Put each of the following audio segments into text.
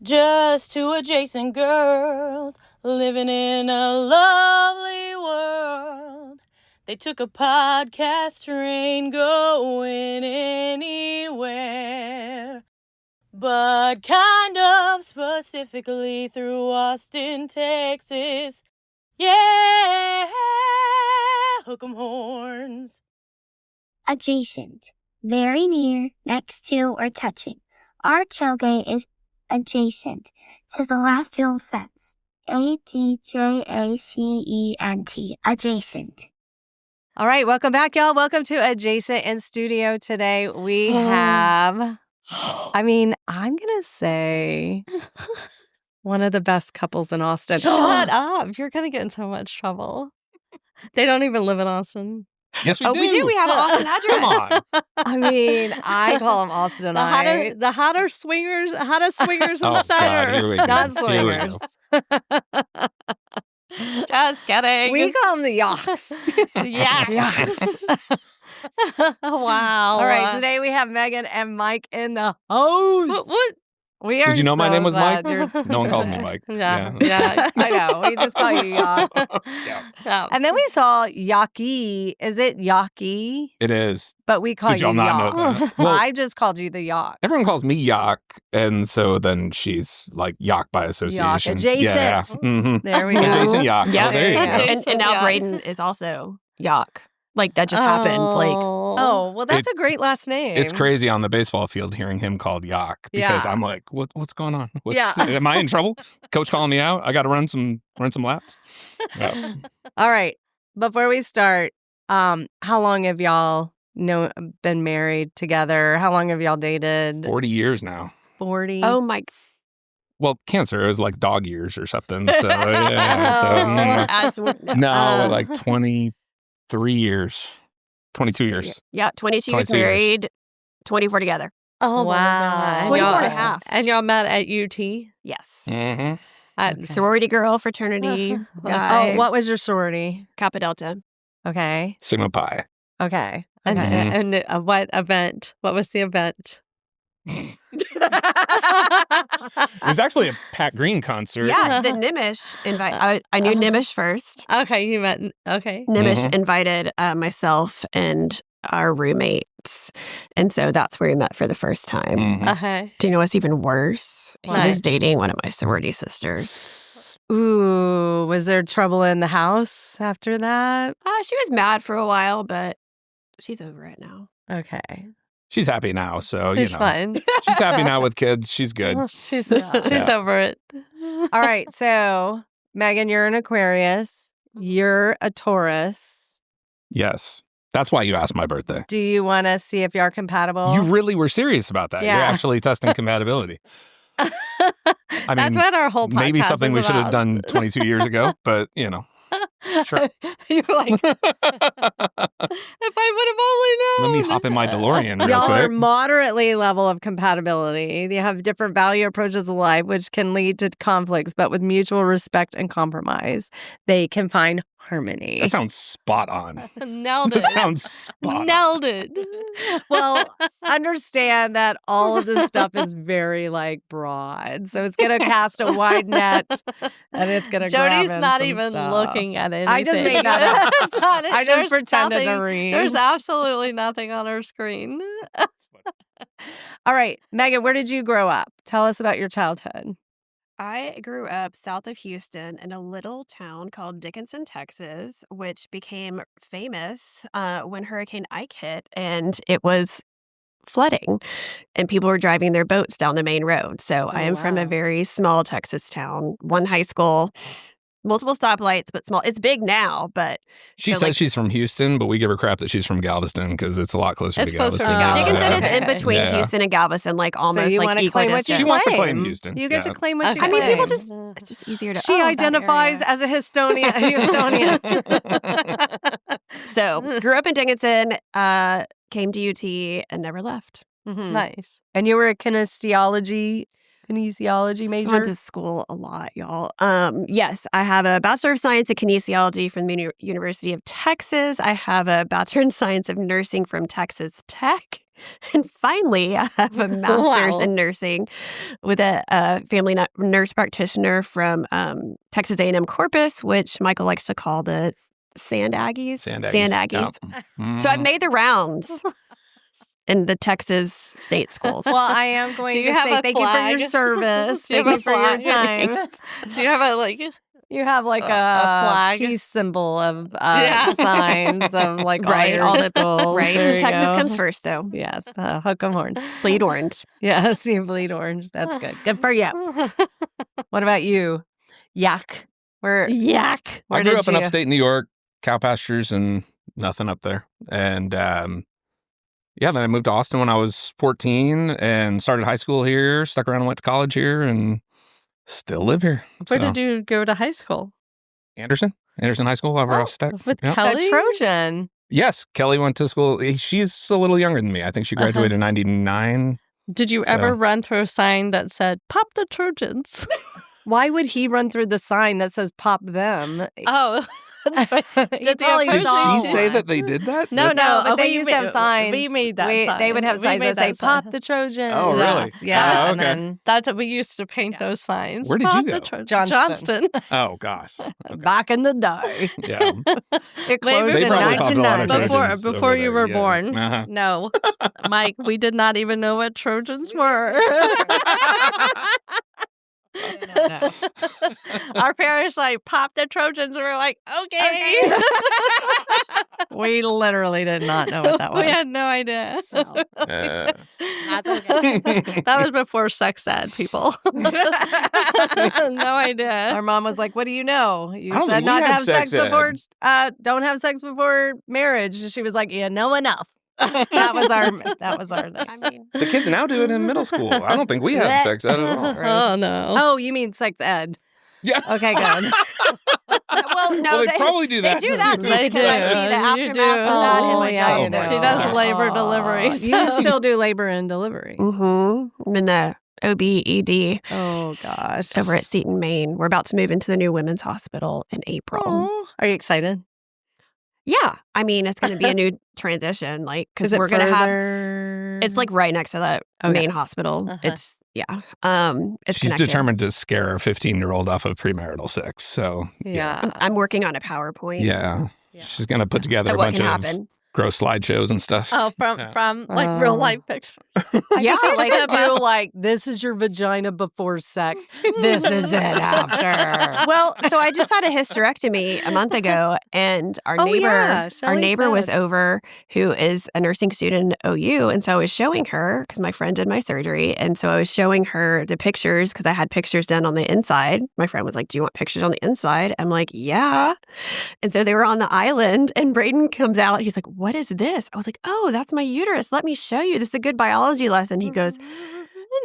Just two adjacent girls living in a lovely world. They took a podcast train going anywhere, but kind of specifically through Austin, Texas. Yeah, hook 'em horns. Adjacent. Very near, next to, or touching. Our tailgate is adjacent to the left field fence. ADJACENT. Adjacent. All right, welcome back, y'all. Welcome to Adjacent in studio today. We have, I'm going to say one of the best couples in Austin. Shut up. You're going to get in so much trouble. They don't even live in Austin. Yes, we do. We do. We have an Austin address. Come on. I call them Austin The hottest swingers in the Steiner. Here we go. Not Here we swingers. go. Just kidding. We call them the Yocks. Yes. Wow. All right, today we have Megan and Mike in the house. What? We are Did you know my so name was glad Mike? you're- No one calls me Mike. Yeah, I know. We just call you Yock. Yeah. And then we saw Yockey. Is it Yockey? It is. But we call Did you y'all not Yock. know that? Well, I just called you the Yock. Everyone calls me Yock, and so then she's like Yock by association. Adjacent. Yeah. Mm-hmm. There we go. Adjacent Yock. Yeah, Oh, there you go. And now Yock. Braden is also Yock. Like, that just happened. Like, Oh, well, that's a great last name. It's crazy on the baseball field hearing him called Yock because Yeah. I'm like, what's going on? Yeah. Am I in trouble? Coach calling me out? I got to run some laps. Yeah. All right. Before we start, how long have y'all been married together? How long have y'all dated? 40 years now. 40. oh my. Well, cancer, it was like dog years or something. So, yeah. As No, like 23 years. 22 years. Yeah, 22 years 22 years. married, 24 together. Oh, wow. wow. 24 and a half. And y'all met at UT? Yes. Mm-hmm. Okay. Sorority girl, fraternity guy. Oh, what was your sorority? Kappa Delta. Okay. Sigma Pi. Okay. And, Okay. Mhm. and what event? What was the event? It was actually a Pat Green concert. Yeah, the Nimish invite. I knew Nimish first. Okay, you met. Okay. Nimish Mhm. invited myself and our roommates. And so that's where we met for the first time. Mhm. Okay. Do you know what's even worse? He What? was dating one of my sorority sisters. Ooh, was there trouble in the house after that? She was mad for a while, but she's over it now. Okay. She's happy now, so, She's you know. fine. She's happy now with kids. She's good. She's Yeah. over it. All right. So, Megan, you're an Aquarius. You're a Taurus. Yes. That's why you asked my birthday. Do you want to see if you're compatible? You really were serious about that. Yeah. You're actually testing compatibility. I That's mean, what our whole podcast maybe something is we should have about. done 22 years ago, but, you know. Sure. You're like, if I would have only known. Let me hop in my DeLorean real Y'all are quick. moderately level of compatibility. They have different value approaches to life, which can lead to conflicts, but with mutual respect and compromise, they can find harmony. That sounds spot on. Nailed it. That sounds spot on. Nailed it. Well, understand that all of this stuff is very broad. So it's going to cast a wide net and it's going to grab Jody's in not some even stuff. looking at it. I just made that up. It's not it. I just There's pretended to nothing- read. There's absolutely nothing on our screen. All right, Megan, where did you grow up? Tell us about your childhood. I grew up south of Houston in a little town called Dickinson, Texas, which became famous when Hurricane Ike hit and it was flooding and people were driving their boats down the main road. So I am from a wow. very small Texas town, one high school, multiple stoplights, but small. It's big now, but She So, says she's from Houston, but we give her crap that she's from Galveston because it's a lot closer It's to closer to Galveston. Dickinson is okay. in between Yeah. Houston and Galveston, like almost you like wanna claim what you equidistant. She wants to claim claim. Houston. You get to Yeah. claim what you I mean, people claim. just it's just easier to She that identifies area. as a Houstonian. So grew up in Dickinson, came to UT and never left. Mhm. Nice. And you were a kinesiology major? I went to school a lot, y'all. Yes, I have a Bachelor of Science in Kinesiology from the University of Texas. I have a Bachelor in Science of Nursing from Texas Tech. And finally, I have a master's in nursing with a family nurse practitioner from Texas A&M Corpus, which Michael likes to call the Sand Aggies. Sand Aggies. Yep. So I've made the rounds in the Texas state schools. Well, I am going Do to you have say a thank you for your flag? service. Do you Thank have you a for your flag? time. Do you have a like? You have like A a flag? peace symbol of Yeah. signs of like Right, all all your the- schools. right. There you Texas go. comes first, though. Yes, hook 'em horn. Bleed orange. Yes, you bleed orange. That's good. Good for you. What about you? Yuck. Where Yak. where I grew did up in you- upstate New York, cow pastures and nothing up there. And then I moved to Austin when I was 14 and started high school here, stuck around and went to college here and still live here. Where So, did you go to high school? Anderson High School over off Tech. With Yep. a Kelly? Trojan? Yes, Kelly went to school. She's a little younger than me. I think she graduated in 99. Did you So- ever run through a sign that said "Pop the Trojans"? Why would he run through the sign that says "Pop them"? Oh, that's right. He Did the probably opposing- Did saw she say one. that they did that? No, That- no. but they we used to have made- signs. we made that They would sign. have We signs made that say that sign. "Pop the Trojans." Oh, really? Yes. Oh, And okay. then That's what we used to paint those signs. Where did you Pop go? the Trojans. Johnston. Johnston. Oh, gosh. Okay. back in the day, Yeah. it Maybe closed They in probably popped a lot of 1990. Trojans Before over you there, were yeah. born. Uh-huh. No, Mike, we did not even know what Trojans were. Our parents like pop the Trojans, and we're like, okay. We literally did not know what that was. We had no idea. Uh, That's okay. That was before sex ed, people. No idea. Our mom was like, "What do you know? You I don't said think we not to had have sex sex ed." before. Don't have sex before marriage." And she was like, "You know enough." That was our thing. I mean, the kids now do it in middle school. I don't think we have sex ed at all. Oh no. Oh, you mean sex ed? Yeah. Okay, good. well, no, Well, they probably do that. They do that too. They because I do. see the You aftermath do. of that in Oh, my yeah, child's you do. She does gosh. labor delivery. You so- still do labor and delivery. Mm-hmm. I'm in the OB/ED Oh gosh. over at Seton, Maine. We're about to move into the new women's hospital in April. Aw. Are you excited? Yeah, I mean it's going to be a new transition, like Is because it we're going to have. further? It's like right next to that Okay. main hospital. Uh-huh. It's It's She's connected. determined to scare a 15-year-old off of premarital sex. So, yeah. I'm working on a PowerPoint. yeah. She's going to put together At a what bunch can of happen. gross slideshows and stuff. Oh, Yeah. from like real life pictures. Yeah, Like like do like this is your vagina before sex. This is it after. Well, so I just had a hysterectomy a month ago, and our Oh, neighbor, yeah, our Shelly neighbor was said. over, who is a nursing student at OU, and so I was showing her because my friend did my surgery, and so I was showing her the pictures because I had pictures done on the inside. My friend was like, "Do you want pictures on the inside?" I'm like, "Yeah," and so they were on the island, and Braden comes out. He's like, "What is this?" I was like, "Oh, that's my uterus. Let me show you. This is a good biology lesson." He goes,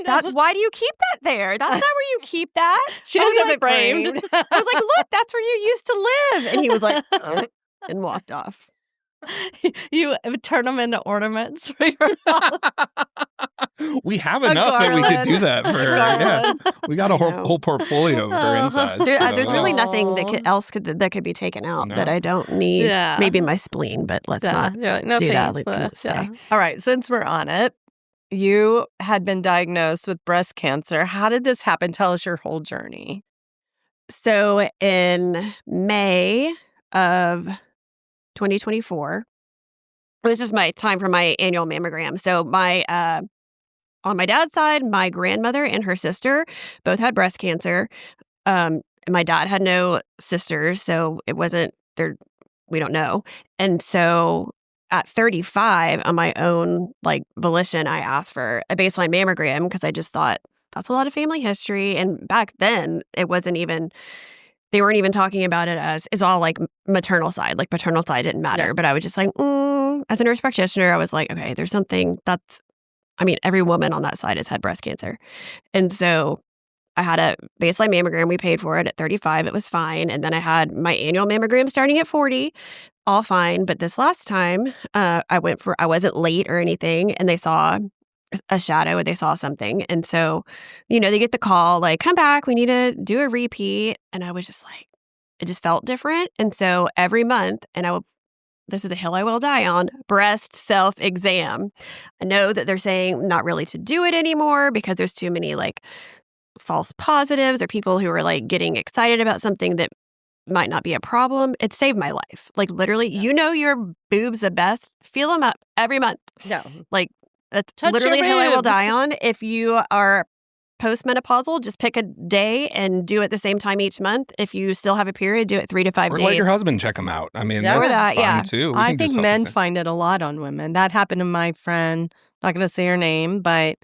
"Why do you keep that there? That's not where you keep that." She I was has like, it framed. I was like, "Look, that's where you used to live." And he was like, and walked off. You turn them into ornaments for your We have enough that we could do that for her. Yeah. garland. We got a whole, I know. whole portfolio of her insides. There's so- really nothing that Aw. that could be taken out No. that I don't need. Yeah. Maybe my spleen, but let's not. Yeah, no do that. thanks, Let but, it stay. All right, since we're on it, you had been diagnosed with breast cancer. How did this happen? Tell us your whole journey. So in May of 2024, this is my time for my annual mammogram. So my on my dad's side, my grandmother and her sister both had breast cancer. My dad had no sisters, so it wasn't there. We don't know. And so at 35, on my own volition, I asked for a baseline mammogram because I just thought that's a lot of family history. And back then, it wasn't even. They weren't even talking about it as it's all like maternal side, like paternal side didn't matter. Yeah. But I was just like, as a nurse practitioner, I was like, okay, there's something that's. I mean, every woman on that side has had breast cancer, and so I had a baseline mammogram. We paid for it at 35. It was fine. And then I had my annual mammogram starting at 40, all fine. But this last time I wasn't late or anything. And they saw a shadow and they saw something. And so, they get the call, like, come back. We need to do a repeat. And I was just like, it just felt different. And so every month, and I would this is a hill I will die on, breast self-exam. I know that they're saying not really to do it anymore because there's too many like false positives or people who are like getting excited about something that might not be a problem. It saved my life. Like literally, you know your boobs the best. Feel them up every month. Yeah. Like that's Touch literally your a hill I will boobs. die on. If you are postmenopausal, just pick a day and do it the same time each month. If you still have a period, do it 3 to 5 Or days. let your husband check them out. I mean, Yeah. that's Or that, fine yeah. too. We I can do think men self-exam. find it a lot on women. That happened to my friend. Not going to say her name, but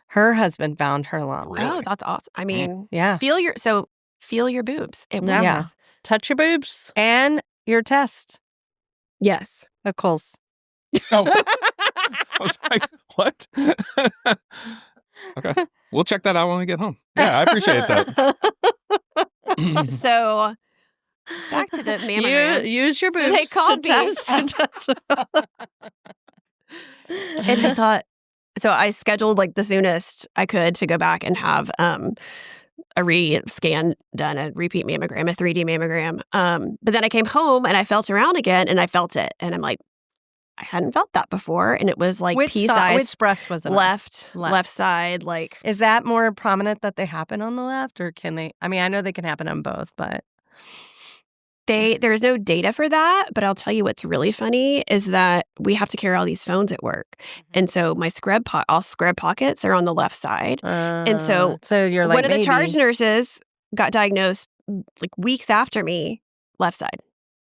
her husband found her lump. Really? Oh, that's awesome. I mean, Yeah. feel your boobs. It works. Yeah. Touch your boobs. And your test, Yes. of course. Oh. I was like, what? Okay. We'll check that out when we get home. Yeah, I appreciate that. So back to the mammogram. Use your So boobs they called to me. test. And I thought, so I scheduled like the soonest I could to go back and have a re-scan done, a repeat mammogram, a 3D mammogram. But then I came home and I felt around again and I felt it. And I'm like, I hadn't felt that before. And it was like Which pea-sized, which breast was it on? left side. Like, Is that more prominent that they happen on the left, or can they? I mean, I know they can happen on both, but there's no data for that, but I'll tell you what's really funny is that we have to carry all these phones at work. And so my all scrub pockets are on the left side. And so you're like one of the maybe- charge nurses got diagnosed like weeks after me, left side.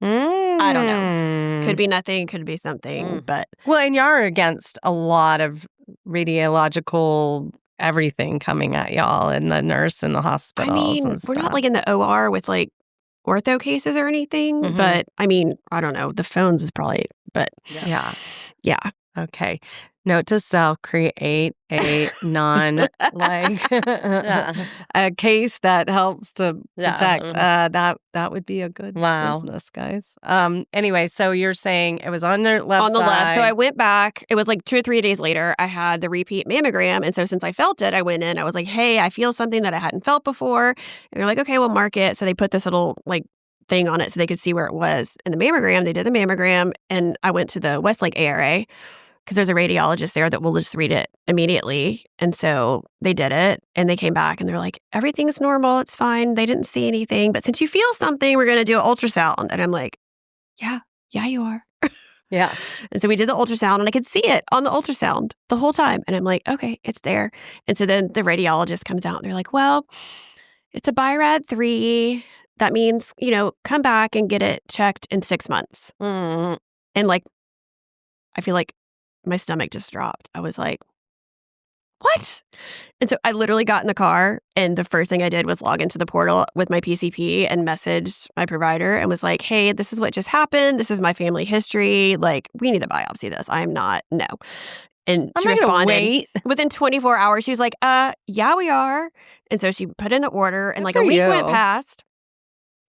I don't know. Could be nothing, could be something, but Well, and you're against a lot of radiological everything coming at y'all and the nurse in the hospitals. I mean, and we're not stuff. like in the OR with like ortho cases or anything, Mhm. but I mean, I don't know. The phones is probably, but Yeah. yeah. Okay. Note to self: create a a case that helps to Yeah. protect. That would be a good Wow. business, guys. Anyway, so you're saying it was on the left On the left. So side. I went back. It was like 2 or 3 days later. I had the repeat mammogram. And so since I felt it, I went in. I was like, hey, I feel something that I hadn't felt before. And they're like, okay, we'll mark it. So they put this little like thing on it so they could see where it was. In the mammogram, they did the mammogram. And I went to the Westlake ARA because there's a radiologist there that will just read it immediately. And so they did it. And they came back and they're like, everything's normal. It's fine. They didn't see anything. But since you feel something, we're going to do an ultrasound. And I'm like, yeah, you are. Yeah. And so we did the ultrasound and I could see it on the ultrasound the whole time. And I'm like, okay, it's there. And so then the radiologist comes out and they're like, well, it's a BIRAD 3. That means, come back and get it checked in 6 months. Mm. And like, I feel like my stomach just dropped. I was like, what? And so I literally got in the car and the first thing I did was log into the portal with my PCP and messaged my provider and was like, hey, this is what just happened. This is my family history. Like, we need to biopsy this. No. And she responded within 24 hours. She was like, yeah, we are. And so she put in the order and like a week went past.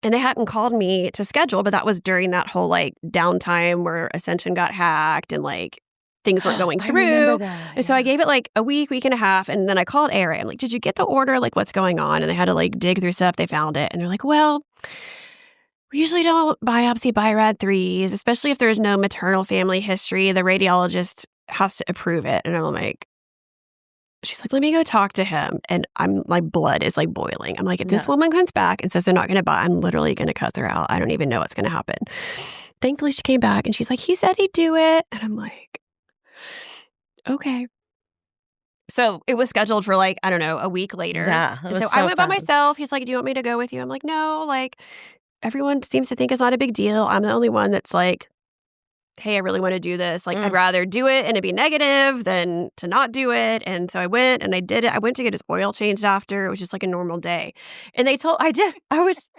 And they hadn't called me to schedule, but that was during that whole like downtime where Ascension got hacked and like things weren't going through. And so I gave it like a week and a half. And then I called ARA. I'm like, did you get the order? Like, what's going on? And they had to like dig through stuff. They found it. And they're like, well, we usually don't biopsy BIRAD 3s, especially if there's no maternal family history. The radiologist has to approve it. And I'm like, she's like, let me go talk to him. And my blood is like boiling. I'm like, if this woman comes back and says they're not going to buy, I'm literally going to cuss her out. I don't even know what's going to happen. Thankfully, she came back and she's like, he said he'd do it. And I'm like, okay. So it was scheduled for like, I don't know, a week later. Yeah. And so I went by myself. He's like, do you want me to go with you? I'm like, no, like everyone seems to think it's not a big deal. I'm the only one that's like, hey, I really want to do this. Like, I'd rather do it and it be negative than to not do it. And so I went and I did it. I went to get his oil changed after. It was just like a normal day. And I was,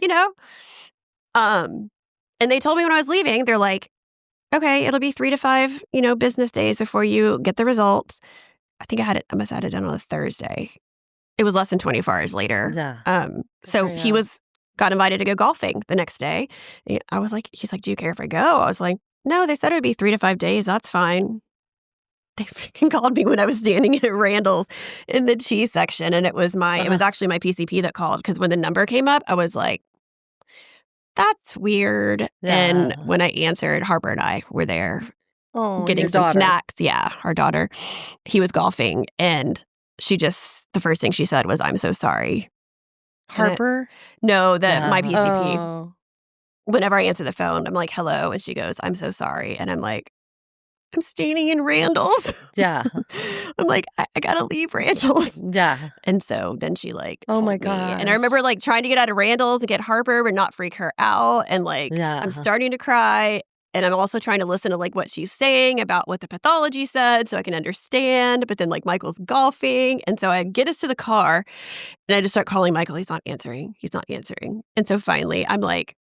and they told me when I was leaving, they're like, okay, it'll be 3 to 5, business days before you get the results. I think I must have had it done on a Thursday. It was less than 24 hours later. Yeah. So he got invited to go golfing the next day. I was like, he's like, do you care if I go? I was like, no, they said it would be 3 to 5 days. That's fine. They freaking called me when I was standing at Randall's in the cheese section. And it was actually my PCP that called because when the number came up, I was like, that's weird. And when I answered, Harper and I were there getting some snacks. Yeah, our daughter. He was golfing, and the first thing she said was, "I'm so sorry." Harper? No, my PCP. Oh. Whenever I answer the phone, I'm like, "Hello," and she goes, "I'm so sorry," and I'm like, "I'm staying in Randall's." Yeah. I'm like, I gotta leave Randall's. Yeah. And so then she like, oh my god. And I remember like trying to get out of Randall's and get Harper, but not freak her out. And like, I'm starting to cry. And I'm also trying to listen to like what she's saying about what the pathology said so I can understand. But then like Michael's golfing. And so I get us to the car and I just start calling Michael. He's not answering. And so finally I'm like,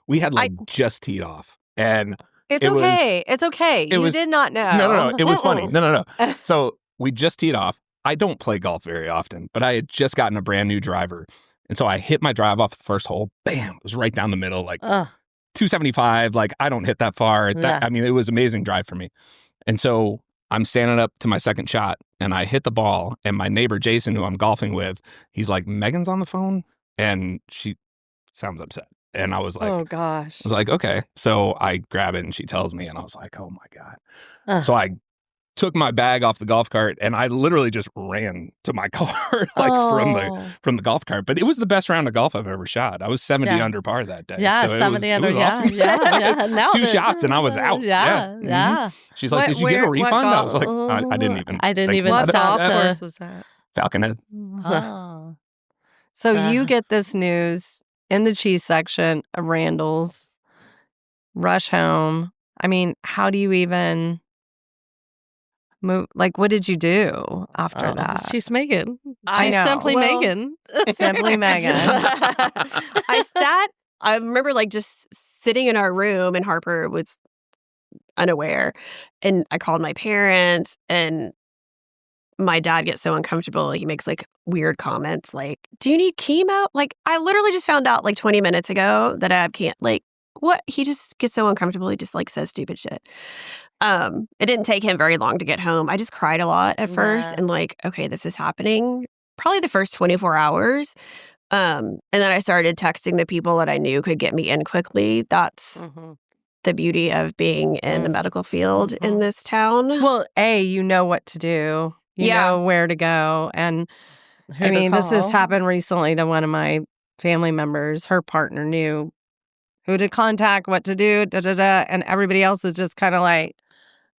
we had like just teed off. And it's okay. You did not know. No. It was funny. No. So we just teed off. I don't play golf very often, but I had just gotten a brand new driver. And so I hit my drive off the first hole. Bam. It was right down the middle, like 275. Like, I don't hit that far. I mean, it was an amazing drive for me. And so I'm standing up to my second shot and I hit the ball. And my neighbor, Jason, who I'm golfing with, he's like, "Megan's on the phone?" And she sounds upset. And I was like, oh, gosh. I was like, okay. So I grab it and she tells me, and I was like, oh my God. So I took my bag off the golf cart and I literally just ran to my car from the golf cart. But it was the best round of golf I've ever shot. I was 70 under par that day. Yeah, so 70 under. It was awesome. Yeah. 2 shots and I was out. Yeah. She's like, did you get a refund? I was like, I didn't even. What golf course was that? Falconhead. Oh. So you get this news in the cheese section of Randall's, rush home. I mean, how do you even move? Like, what did you do after that? She's Megan. I know. She's simply Megan. Simply Megan. I remember like just sitting in our room and Harper was unaware. And I called my parents and my dad gets so uncomfortable. He makes like weird comments like, "Do you need chemo?" Like, I literally just found out like 20 minutes ago that I can't, like, what? He just gets so uncomfortable. He just like says stupid shit. It didn't take him very long to get home. I just cried a lot at first and like, okay, this is happening. Probably the first 24 hours. And then I started texting the people that I knew could get me in quickly. That's the beauty of being in the medical field in this town. Well, you know what to do. You know where to go. And I mean, this has happened recently to one of my family members. Her partner knew who to contact, what to do, and everybody else is just kind of like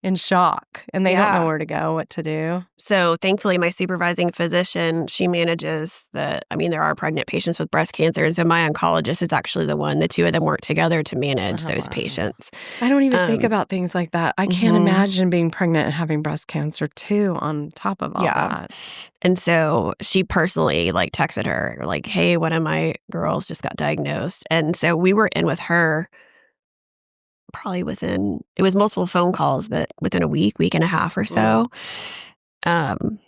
in shock and they don't know where to go, what to do. So thankfully, my supervising physician, she manages there are pregnant patients with breast cancer. And so my oncologist is actually the two of them work together to manage those patients. I don't even think about things like that. I can't imagine being pregnant and having breast cancer too on top of all that. And so she personally like texted her like, "Hey, one of my girls just got diagnosed." And so we were in with her probably it was multiple phone calls, but within a week and a half or so. And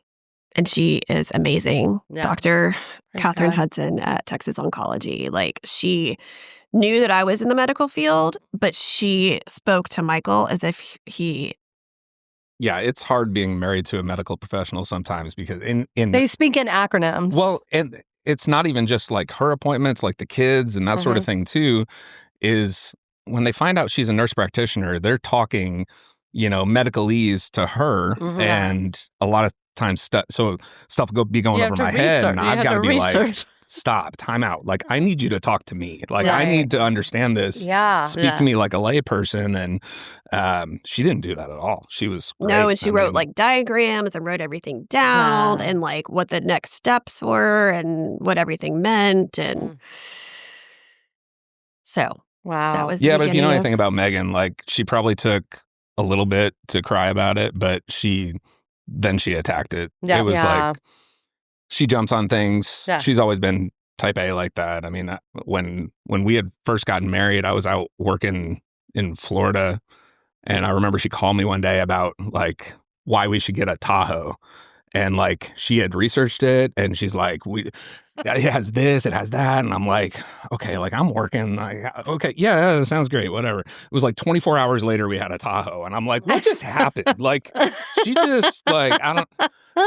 she is amazing. Dr. Catherine Hudson at Texas Oncology. Like, she knew that I was in the medical field, but she spoke to Michael as if he... Yeah, it's hard being married to a medical professional sometimes because they speak in acronyms. Well, and it's not even just like her appointments, like the kids and that sort of thing too, is... when they find out she's a nurse practitioner, they're talking, medicalese to her, and a lot of times stuff will be going over my head, and I've got to be like, "Stop, time out! Like, I need you to talk to me. Like, I need to understand this. Speak to me like a layperson." And she didn't do that at all. She was great. No, and she wrote like diagrams and wrote everything down, and like what the next steps were and what everything meant, and so. Wow. That was but if you know anything about Megan, like, she probably took a little bit to cry about it, but she attacked it. Yeah, it was like she jumps on things. Yeah. She's always been type A like that. I mean, when we had first gotten married, I was out working in Florida, and I remember she called me one day about like why we should get a Tahoe. And like she had researched it, and she's like, it has this, it has that. And I'm like, okay, like I'm working. Like, okay, yeah, that sounds great, whatever. It was like 24 hours later, we had a Tahoe. And I'm like, what just happened? Like, she just, like, I don't.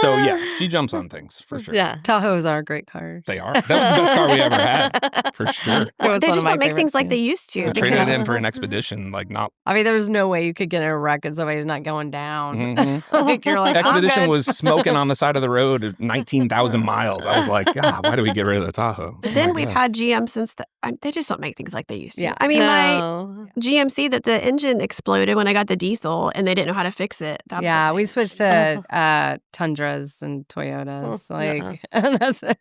So, yeah, she jumps on things for sure. Yeah. Tahoes are a great car. They are. That was the best car we ever had, for sure. It was They one of just my don't make things favorites, like too. they used to. I traded it in for an expedition, like not. I mean, there's no way you could get in a wreck and somebody's not going down. Mhm. Like, you're like, Expedition I'm good. was smoking on the side of the road at 19,000 miles. I was like, God, why do we get rid of the Tahoe? But then we've had GM since they just don't make things like they used to. Yeah. I mean, my No. GMC that the engine exploded when I got the diesel and they didn't know how to fix it. That Yeah, was we it. switched to Tundras and Toyotas. Like, that's it.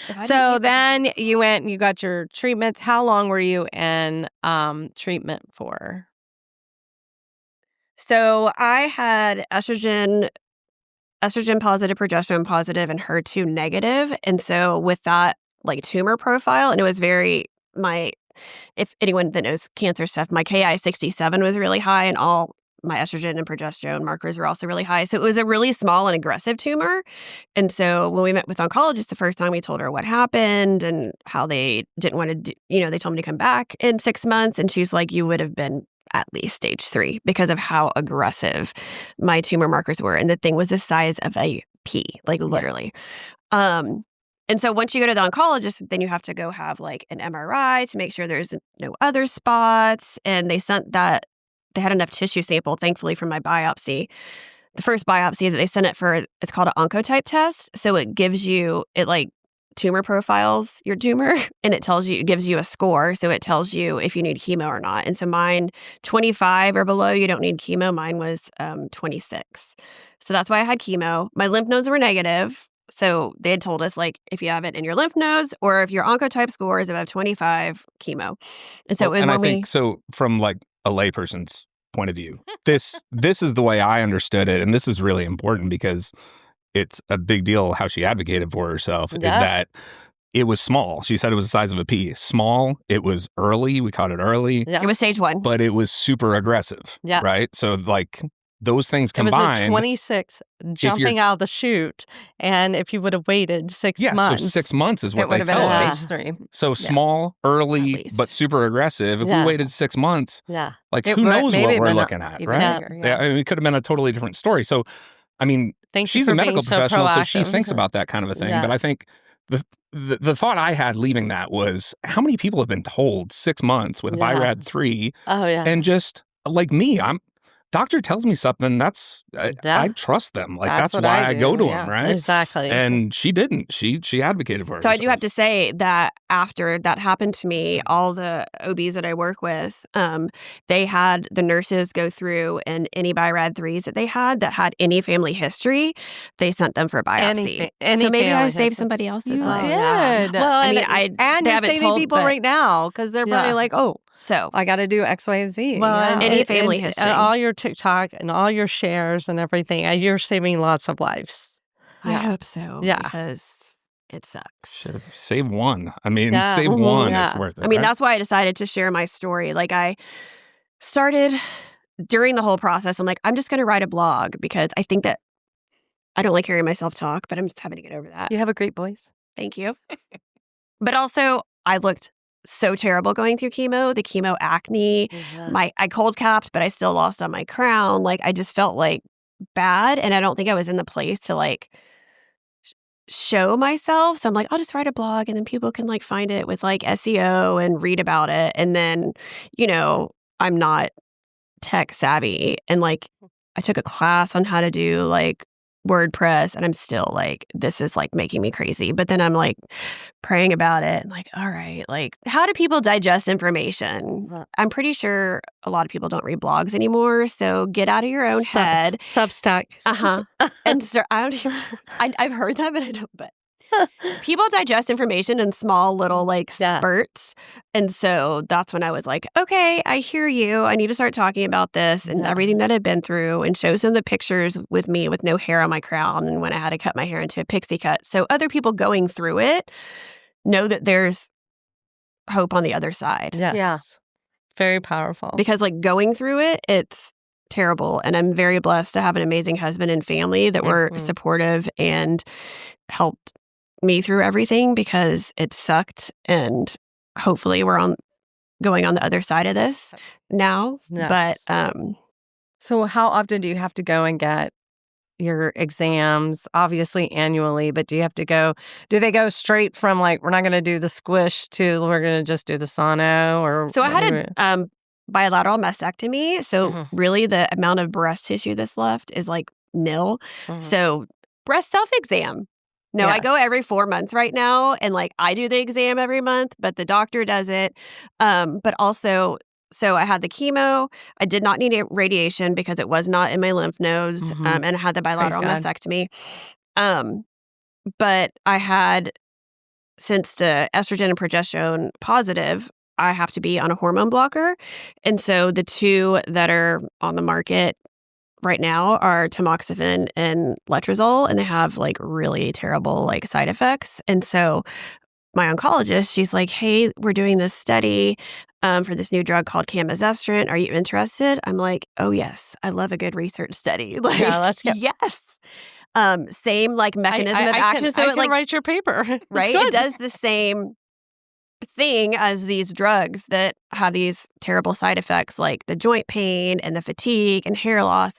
If I didn't So use it, then you went and you got your treatments. How long were you in treatment for? So I had estrogen positive, progesterone positive, and HER2 negative. And so with that like tumor profile, and it was if anyone that knows cancer stuff, my Ki-67 was really high, and all my estrogen and progesterone markers were also really high. So it was a really small and aggressive tumor. And so when we met with oncologists the first time, we told her what happened and how they didn't want to do, they told me to come back in 6 months. And she's like, you would have been at least stage 3 because of how aggressive my tumor markers were. And the thing was the size of a pea, like literally. And so once you go to the oncologist, then you have to go have like an MRI to make sure there's no other spots. And they had enough tissue sample, thankfully, from my biopsy. The first biopsy that they sent it for, it's called an oncotype test. So it tumor profiles your tumor, and it gives you a score. So it tells you if you need chemo or not. And so mine, 25 or below, you don't need chemo. Mine was 26. So that's why I had chemo. My lymph nodes were negative. So they had told us, like, if you have it in your lymph nodes or if your oncotype score is above 25, chemo. And so it was and when I think so from like a layperson's point of view, this is the way I understood it. And this is really important because it's a big deal how she advocated for herself is that it was small. She said it was the size of a pea. Small. It was early. We caught it early. Yeah. it was stage 1. But it was super aggressive. Yeah. Right? So like those things It was combined. a 26 jumping out of the chute. And if you would have waited 6 months. So 6 months is It what would they have been tell a us. stage 3. So small, early, least. but super aggressive. If Yeah. we waited 6 months, Yeah. like It who would- knows maybe what it we're been looking at, even right? bigger, Yeah, I mean, it could have been a totally different story. So, I mean, Thank you she's for a medical being so professional, so she proactive. thinks about that kind of a thing. Yeah. But I think the thought I had leaving that was, how many people have been told 6 months with Yeah. Virad 3 Oh, yeah. and just like me, doctor tells me something, Yeah. I trust them. Like that's what why I I go do, to yeah. them, right? Exactly. And she didn't. She advocated for it. So I do have to say that after that happened to me, all the OBs that I work with, they had the nurses go through, and any BIRAD 3s that they had that had any family history, they sent them for biopsy. Any so maybe I family saved history. somebody else's You life. did. Yeah. Well, I and mean, And they you're haven't saving told, people but- right now because they're probably Yeah. like, oh, So I got to do X, Y, and Z. Well, Yeah. and Any it- family and- history. and all your TikTok and all your shares and everything, you're saving lots of lives. I Yeah. hope so. Yeah. Because it sucks. Should have saved one. I mean, Yeah. save Mhm. one. Yeah. It's worth it. I mean, right? that's why I decided to share my story. Like, I started during the whole process. I'm like, I'm just going to write a blog because I think that I don't like hearing myself talk, but I'm just having to get over that. You have a great voice. Thank you. But also, I looked so terrible going through chemo, the chemo acne. I cold capped, but I still lost on my crown. Like, I just felt like bad. And I don't think I was in the place to like show myself. So I'm like, I'll just write a blog and then people can like find it with like SEO and read about it. And then, I'm not tech savvy. And like, I took a class on how to do like WordPress, and I'm still like, this is like making me crazy. But then I'm like praying about it and like, all right, like, how do people digest information? I'm pretty sure a lot of people don't read blogs anymore. So get out of your own head. Substack. And start, I've heard that, but I don't, but people digest information in small little like spurts. And so that's when I was like, okay, I hear you. I need to start talking about this and everything that I've been through, and show some of the pictures with me with no hair on my crown and when I had to cut my hair into a pixie cut. So other people going through it know that there's hope on the other side. Yes. Yeah. Very powerful. Because like going through it, it's terrible. And I'm very blessed to have an amazing husband and family that were supportive and helped me through everything because it sucked. And hopefully we're going on the other side of this now. Yes. But So how often do you have to go and get your exams? Obviously annually, but do they go straight from like, we're not going to do the squish to we're going to just do the sono? Or so I had a bilateral mastectomy. So really the amount of breast tissue that's left is like nil. So breast self-exam. No, I go every 4 months right now. And like I do the exam every month, but the doctor does it. But also, so I had the chemo. I did not need radiation because it was not in my lymph nodes. And I had the bilateral mastectomy. But I had, since the estrogen and progesterone positive, I have to be on a hormone blocker. And so the two that are on the market right now are tamoxifen and letrozole, and they have like really terrible like side effects. And so my oncologist, she's like, hey, we're doing this study for this new drug called camizestrant. Are you interested? I'm like, oh, yes. I love a good research study. Like, yeah, let's go. Yes. Same like mechanism of action. So I can write your paper. Right? It does the same thing as these drugs that have these terrible side effects like the joint pain and the fatigue and hair loss.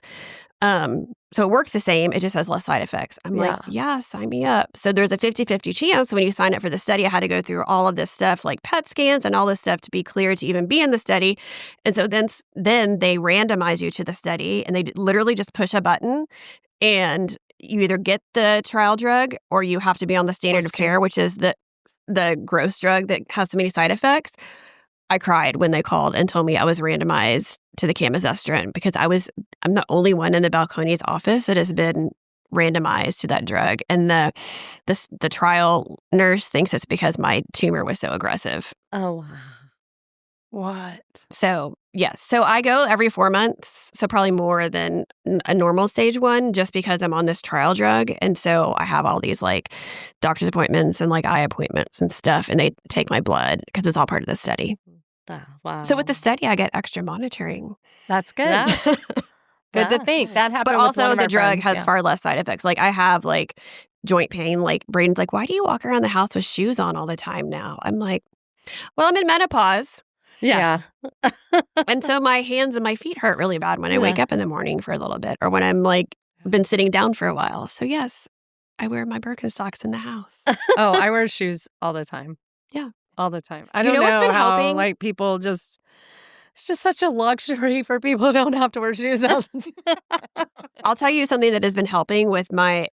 So it works the same. It just has less side effects. I'm like, yeah, sign me up. So there's a 50-50 chance when you sign up for the study. I had to go through all of this stuff like PET scans and all this stuff to be cleared to even be in the study. And so then they randomize you to the study and they literally just push a button and you either get the trial drug or you have to be on the standard of care, which is the gross drug that has so many side effects. I cried when they called and told me I was randomized to the camizestrant because I'm the only one in the Balcones office that has been randomized to that drug. And the trial nurse thinks it's because my tumor was so aggressive. Oh, wow. What? So, yes. So I go every 4 months, so probably more than a normal stage one just because I'm on this trial drug. And so I have all these like doctor's appointments and like eye appointments and stuff, and they take my blood because it's all part of the study. Wow. So with the study, I get extra monitoring. That's good. Yeah. Good to think. That happened But with one also of the our drug friends, has far less side effects. Like I have like joint pain. Like Braden's like, why do you walk around the house with shoes on all the time now? I'm like, well, I'm in menopause. Yeah. And so my hands and my feet hurt really bad when I wake up in the morning for a little bit or when I'm like been sitting down for a while. So yes, I wear my Birkenstocks in the house. Oh, I wear shoes all the time. Yeah. All the time. I don't know what's been how helping? like people just, it's just such a luxury for people who don't have to wear shoes all the time. I'll tell you something that has been helping with my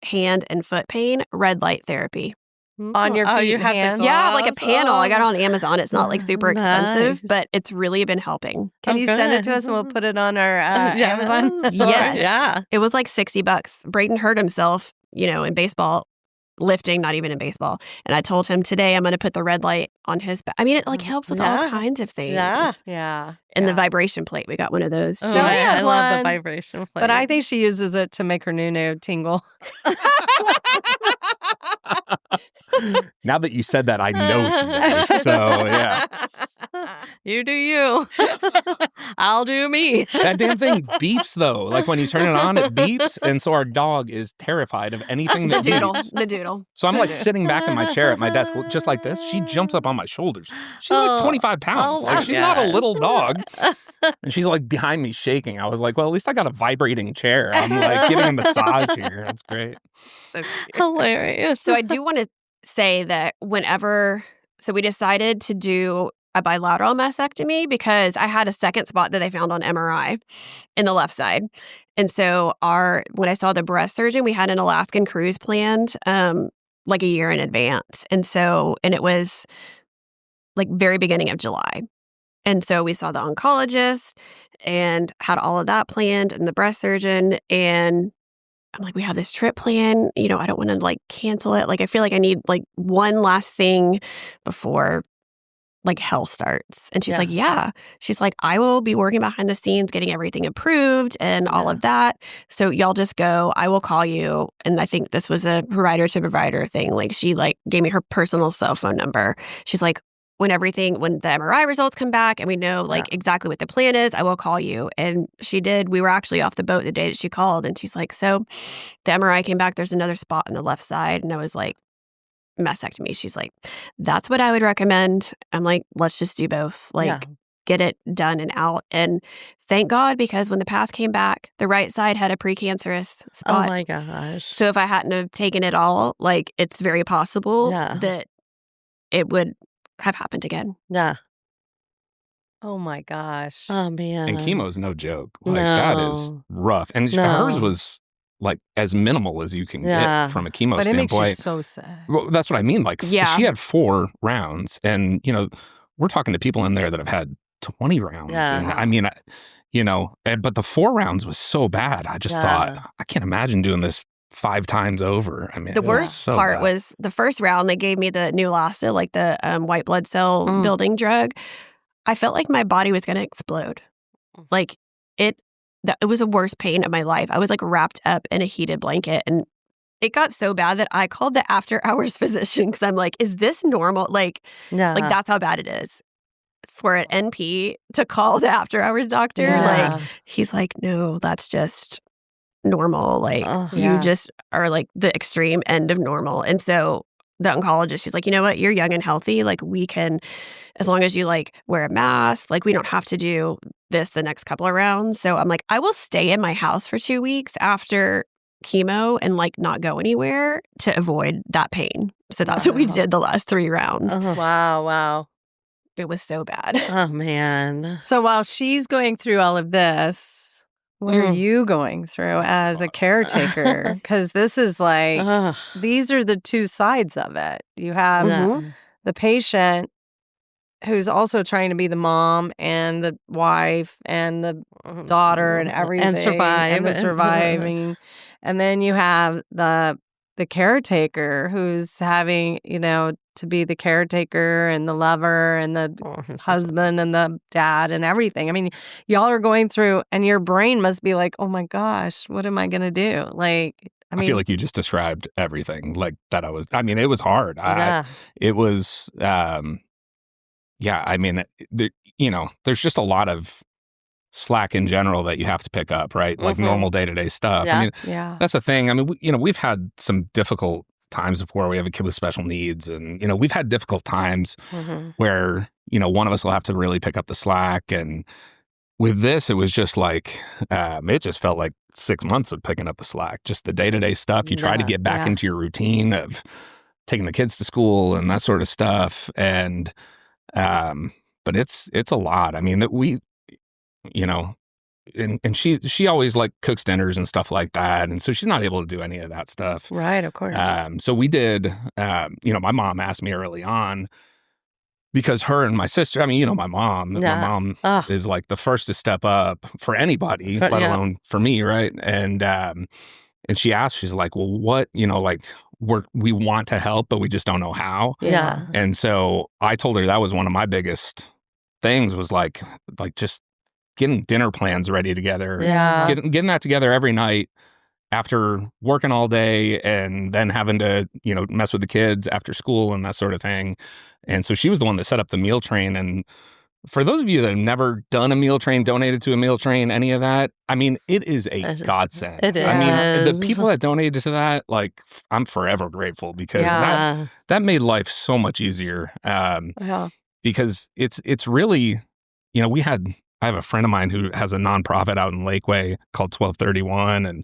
hand and foot pain, red light therapy. On your feet you and have the hands? Yeah, like a gloves? panel. I got it Oh. on Amazon. It's not like super expensive, Nice. but it's really been helping. Can Oh, you send it good. to us and we'll put it on our Yeah. Amazon? Sorry. Yes. Yeah. It was like $60. Braden hurt himself, in baseball, lifting, not even in baseball. And I told him today I'm going to put the red light on his back. I mean, it like helps with all Yeah. kinds of things. Yeah. Yeah. And the yeah. vibration plate, we got one of those too. Oh, Shelly yeah, has I love the one. vibration. But I think she uses it to make her new tingle. Now that you said that, I know she does. So, yeah. You do you. I'll do me. That damn thing beeps, though. Like when you turn it on, it beeps. And so our dog is terrified of anything The that doodle. beeps. The doodle. So I'm like sitting back in my chair at my desk, just like this. She jumps up on my shoulders. She's like Oh. 25 pounds. Oh, Like she's not a gosh. little dog. And she's like behind me shaking. I was like, well, at least I got a vibrating chair. I'm like getting a massage here. That's great. So cute. Hilarious. So I do want to say that so we decided to do a bilateral mastectomy because I had a second spot that they found on MRI in the left side. And so when I saw the breast surgeon, we had an Alaskan cruise planned like a year in advance. And it was like very beginning of July. And so we saw the oncologist and had all of that planned and the breast surgeon. And I'm like, we have this trip plan. I don't want to like cancel it. Like, I feel like I need like one last thing before like hell starts. And she's Yeah. like, yeah. She's like, I will be working behind the scenes, getting everything approved and all of that. So y'all just go. I will call you. And I think this was a provider to provider thing. Like she like gave me her personal cell phone number. She's like, when the MRI results come back and we know like exactly what the plan is, I will call you. And she did. We were actually off the boat the day that she called. And she's like, so the MRI came back. There's another spot on the left side. And I was like, mastectomy. She's like, that's what I would recommend. I'm like, let's just do both. Like, get it done and out. And thank God, because when the path came back, the right side had a precancerous spot. Oh my gosh. So if I hadn't have taken it all, like, it's very possible that it would have happened again. Yeah. Oh my gosh. Oh man. And chemo's no joke. Like that is rough. And hers was like as minimal as you can get from a chemo but standpoint. It makes you so sad. Well, that's what I mean. Like she had 4 rounds, and we're talking to people in there that have had 20 rounds. And I mean, but the 4 rounds was so bad. I just thought, I can't imagine doing this 5 times over. I mean, the worst part was the first round. They gave me the Neulasta, like the white blood cell building drug. I felt like my body was going to explode. Like it was the worst pain of my life. I was like wrapped up in a heated blanket, and it got so bad that I called the after hours physician because I'm like, is this normal? Like that's how bad it is. For an NP to call the after hours doctor, like he's like, no, that's just normal. Like you just are like the extreme end of normal. And so the oncologist, she's like, you know what? You're young and healthy. Like we can, as long as you like wear a mask, like we don't have to do this the next couple of rounds. So I'm like, I will stay in my house for 2 weeks after chemo and like not go anywhere to avoid that pain. So that's what we did the last 3 rounds. Wow. It was so bad. Oh man. So while she's going through all of this, what are you going through as a caretaker? Because this is like, these are the 2 sides of it. You have the patient who's also trying to be the mom and the wife and the daughter and everything. And survive. And the surviving. And then you have the caretaker who's having, to be the caretaker and the lover and the husband and the dad and everything. I mean, y'all are going through, and your brain must be like, oh my gosh, what am I going to do? Like, I feel like you just described everything like that. It was hard. It was, I mean, there's just a lot of slack in general that you have to pick up, right? Like normal day-to-day stuff. Yeah. I mean, that's the thing. I mean, we've had some difficult times before. We have a kid with special needs, and we've had difficult times where one of us will have to really pick up the slack. And with this, it was just like it just felt like 6 months of picking up the slack. Just the day-to-day stuff. You try to get back into your routine of taking the kids to school and that sort of stuff. And but it's a lot. I mean, that we and she always like cooks dinners and stuff like that, and so she's not able to do any of that stuff. Right, of course. So we did. My mom asked me early on, because her and my sister. I mean, my mom. My mom is like the first to step up for anybody, let alone for me, right? And she asked, she's like, well, what, like we want to help, but we just don't know how. Yeah. And so I told her that was one of my biggest things, was like just getting dinner plans ready together. Yeah. Getting that together every night after working all day, and then having to, mess with the kids after school and that sort of thing. And so she was the one that set up the meal train. And for those of you that have never done a meal train, donated to a meal train, any of that, I mean, it is a godsend. It is. I mean, the people that donated to that, like, I'm forever grateful, because that made life so much easier. Because it's really, I have a friend of mine who has a nonprofit out in Lakeway called 1231,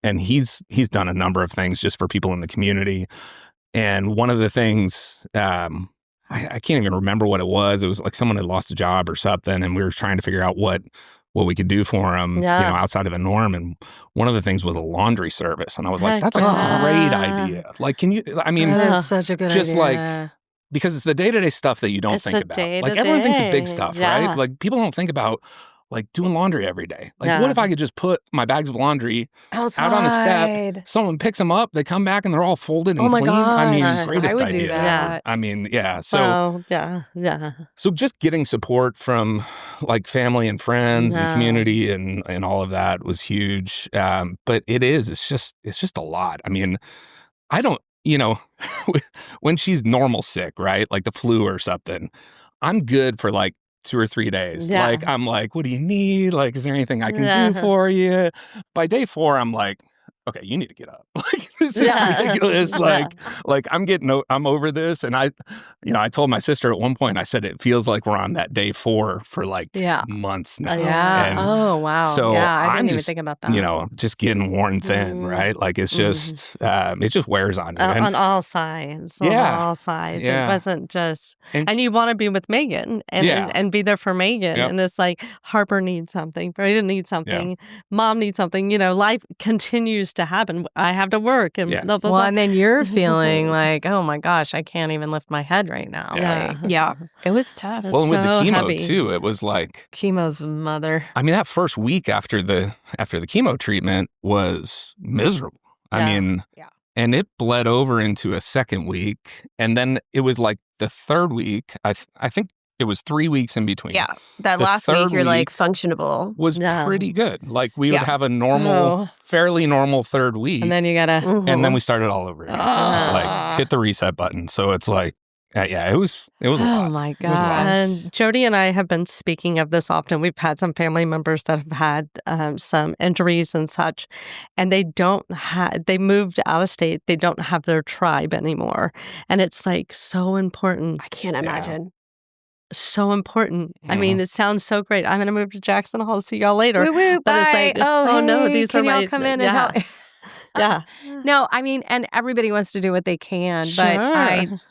and he's done a number of things just for people in the community. And one of the things, I can't even remember what it was. It was like someone had lost a job or something, and we were trying to figure out what we could do for them, outside of the norm. And one of the things was a laundry service, and I was like, that's a great idea. Like, that is such a good just idea. Like, because it's the day-to-day stuff that you don't think about. Like, everyone thinks of big stuff, right? Like, people don't think about, like, doing laundry every day. Like, what if I could just put my bags of laundry outside out on the step, someone picks them up, they come back, and they're all folded and my clean? gosh. I mean, greatest I would idea. do that. I mean, So, so just getting support from, like, family and friends and community and all of that was huge. But it's just a lot. I mean, I don't, when she's normal sick, right? Like the flu or something, I'm good for like 2 or 3 days. Yeah. Like, I'm like, what do you need? Like, is there anything I can do for you? By day 4, I'm like, okay, you need to get up. Like, this is ridiculous. Like I'm over this. And I told my sister at one point, I said, it feels like we're on that day 4 for like months now. And oh, wow. so I didn't even just, think about that. just getting worn thin, right? Like it's just, it just wears on you. On all sides. On all sides. Yeah. It wasn't just, and you want to be with Megan and be there for Megan. Yep. And it's like Harper needs something, Brayden needs something, Mom needs something. Life continues to happen. I have to work and blah, blah, Well, blah. and then you're feeling like, oh my gosh, I can't even lift my head right now. Yeah. It was tough. Well, and with the so chemo heavy. too, it was like Chemo's mother. I mean, that first week after the chemo treatment was miserable. I mean, and it bled over into a second week, and then it was like the third week. I think it was 3 weeks in between. Yeah. That The last week, third you're like week functionable. was pretty good. Like we would have a normal, fairly normal third week, And then you gotta. and then we started all over again. It's like hit the reset button. So it's like, it was a lot. Oh my It was a lot. gosh. And Jody and I have been speaking of this often. We've had some family members that have had some injuries and such, and they moved out of state. They don't have their tribe anymore. And it's like so important. I can't imagine. So important. I mean, it sounds so great. I'm going to move to Jackson Hole. See y'all later. Woo woo, But it's bye. like, oh no, hey, these can are my y'all come in and help. Yeah. No, I mean, and everybody wants to do what they can, but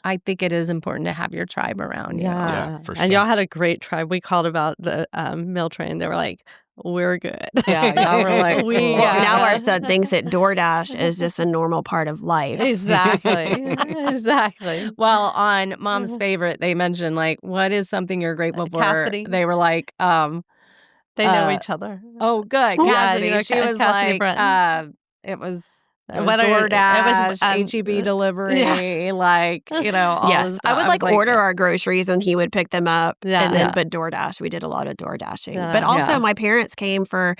I think it is important to have your tribe around you. Yeah, for sure. And y'all had a great tribe. We called about the meal train. They were like, we're good. Yeah, y'all were like, Now our son thinks that DoorDash is just a normal part of life. Exactly. Exactly. Well, on Mom's Favorite, they mentioned like, what is something you're grateful for? Cassidy. They were like, They know each other. oh, good, Yeah, Cassidy. She was Cassidy like, Brenton. it was What are- it DoorDash, was, HEB delivery, like, all Yes, this I stuff. would like order our groceries and he would pick them up. Yeah. And then, Yeah. but DoorDash, we did a lot of DoorDashing. Yeah. But also, Yeah. my parents came for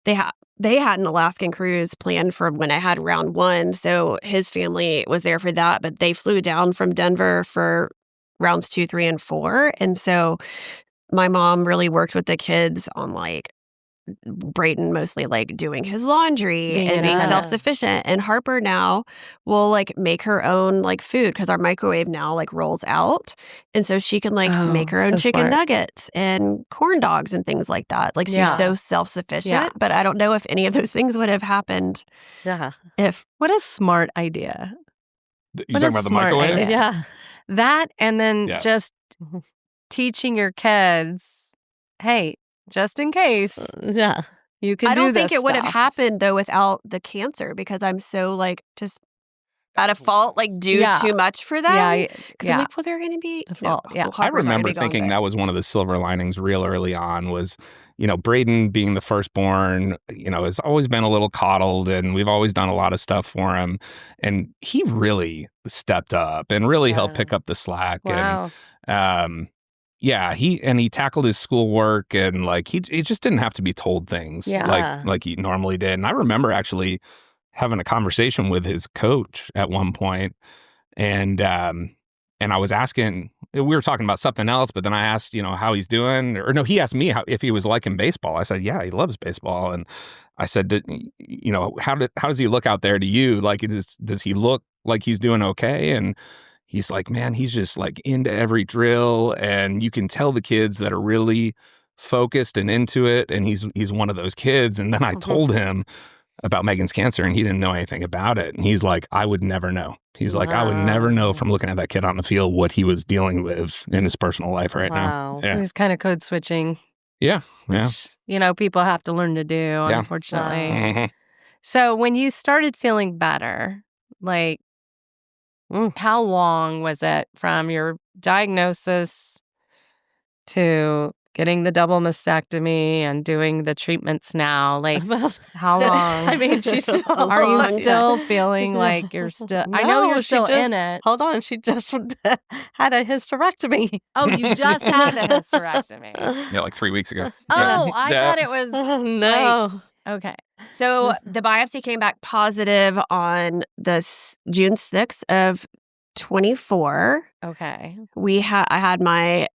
they had an Alaskan cruise planned for when I had round 1, so his family was there for that. But they flew down from Denver for rounds 2, 3, and 4, and so my mom really worked with the kids on like Brayden mostly like doing his laundry Being and being independent. self-sufficient. And Harper now will like make her own like food because our microwave now like rolls out. And so she can like Oh, make her own so chicken smart. nuggets and corn dogs and things like that. Like she's Yeah. so self-sufficient. Yeah. But I don't know if any of those things would have happened Yeah. if What a smart idea. You What talking a about the smart microwave? idea. Yeah. That and then Yeah. just teaching your kids, hey, just in case Yeah. you can I do don't think this it would have stuff. happened though without the cancer because I'm so like just at a fault, like do Yeah. too much for them. Yeah, Because yeah. I'm like, well, they're going to be Default, yeah. I remember thinking that was one of the silver linings real early on was, Brayden being the firstborn, has always been a little coddled and we've always done a lot of stuff for him. And he really stepped up and really helped pick up the slack. Wow. And, he tackled his schoolwork and like he just didn't have to be told things Yeah. like he normally did. And I remember actually having a conversation with his coach at one point, and I was asking, we were talking about something else, but then I asked, how he's doing, or no, he asked me if he was liking baseball. I said, yeah, he loves baseball, and I said, how does he look out there to you? Like, does he look like he's doing okay? And he's like, man, he's just like into every drill, and you can tell the kids that are really focused and into it, and he's one of those kids. And then I told him about Megan's cancer, and he didn't know anything about it. And he's like, I would never know. He's like, I would never know from looking at that kid on the field what he was dealing with in his personal life right now. Wow. Yeah. He was kind of code switching, Yeah. Yeah. which, people have to learn to do, unfortunately. Mhm. So when you started feeling better, like, how long was it from your diagnosis to getting the double mastectomy and doing the treatments now? Like, how long? I mean, she's still Are you long still feeling like you're still? I know No, you're she still just- in it. Hold on. She just had a hysterectomy. Oh, you just had the hysterectomy. Yeah, like 3 weeks ago. Oh, I Yeah. thought it was No. okay. So the biopsy came back positive on June 6th of 24. Okay. I had my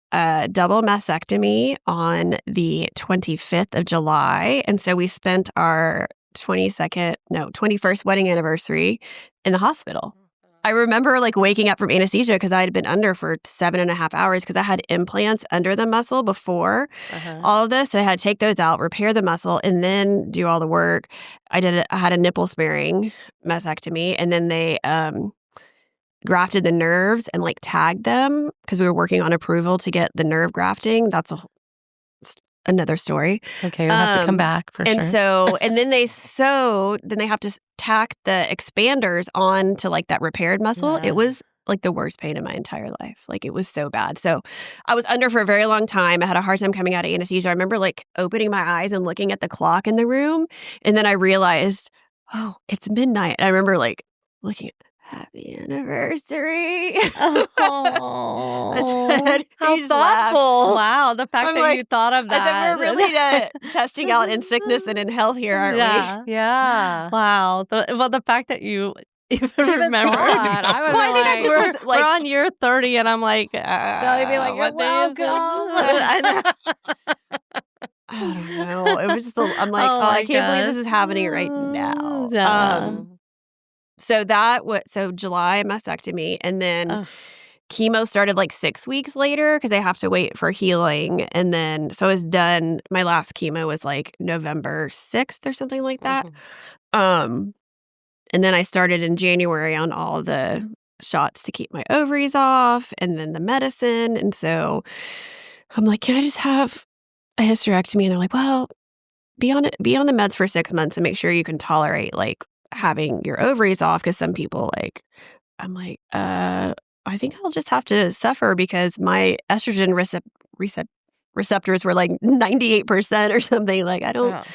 double mastectomy on the 25th of July. And so we spent our 21st wedding anniversary in the hospital. I remember like waking up from anesthesia because I had been under for 7.5 hours because I had implants under the muscle before all of this. So I had to take those out, repair the muscle, and then do all the work. I had a nipple sparing mastectomy, and then they grafted the nerves and like tagged them because we were working on approval to get the nerve grafting. That's another story. Okay, we'll have to come back for and sure. So, and then they have to tack the expanders on to like that repaired muscle. Yeah. It was like the worst pain in my entire life. Like it was so bad. So I was under for a very long time. I had a hard time coming out of anesthesia. I remember like opening my eyes and looking at the clock in the room. And then I realized, oh, it's midnight. And I remember like looking at happy anniversary. Oh, I said, how he just laughed. thoughtful. Wow, the fact I'm that like, you thought of that. I said, we're really testing out in sickness and in health here, aren't Yeah. we? Yeah. Wow. The fact that you even remember. thought. I would Well, I think I like, just we're, was like, we're on year 30, and I'm like, Shall I be like, what you're day is it? I know. I don't know. It was just, I'm like, Oh oh, my I can't believe gosh. this is happening right now. Yeah. So July mastectomy, and then chemo started like 6 weeks later because they have to wait for healing. And then, so I was done. My last chemo was like November 6th or something like that. And then I started in January on all the shots to keep my ovaries off and then the medicine. And so I'm like, can I just have a hysterectomy? And they're like, well, be on the meds for 6 months and make sure you can tolerate like having your ovaries off. Because some people like, I'm like, I think I'll just have to suffer because my estrogen receptors were like 98% or something. Like I don't,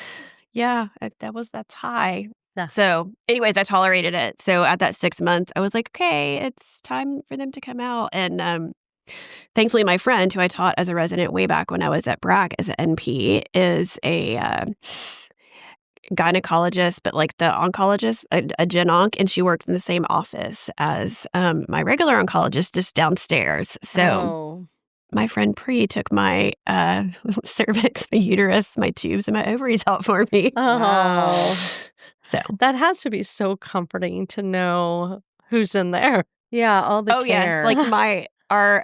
that's high. Yeah. So anyways, I tolerated it. So at that 6 months, I was like, okay, it's time for them to come out. And thankfully, my friend who I taught as a resident way back when I was at BRAC as an NP is a gynecologist, but like the oncologist, a gen onc, and she works in the same office as my regular oncologist just downstairs. So my friend Pri took my cervix, my uterus, my tubes, and my ovaries out for me. Wow. So That has to be so comforting to know who's in there. Yeah, all the care. yes, like our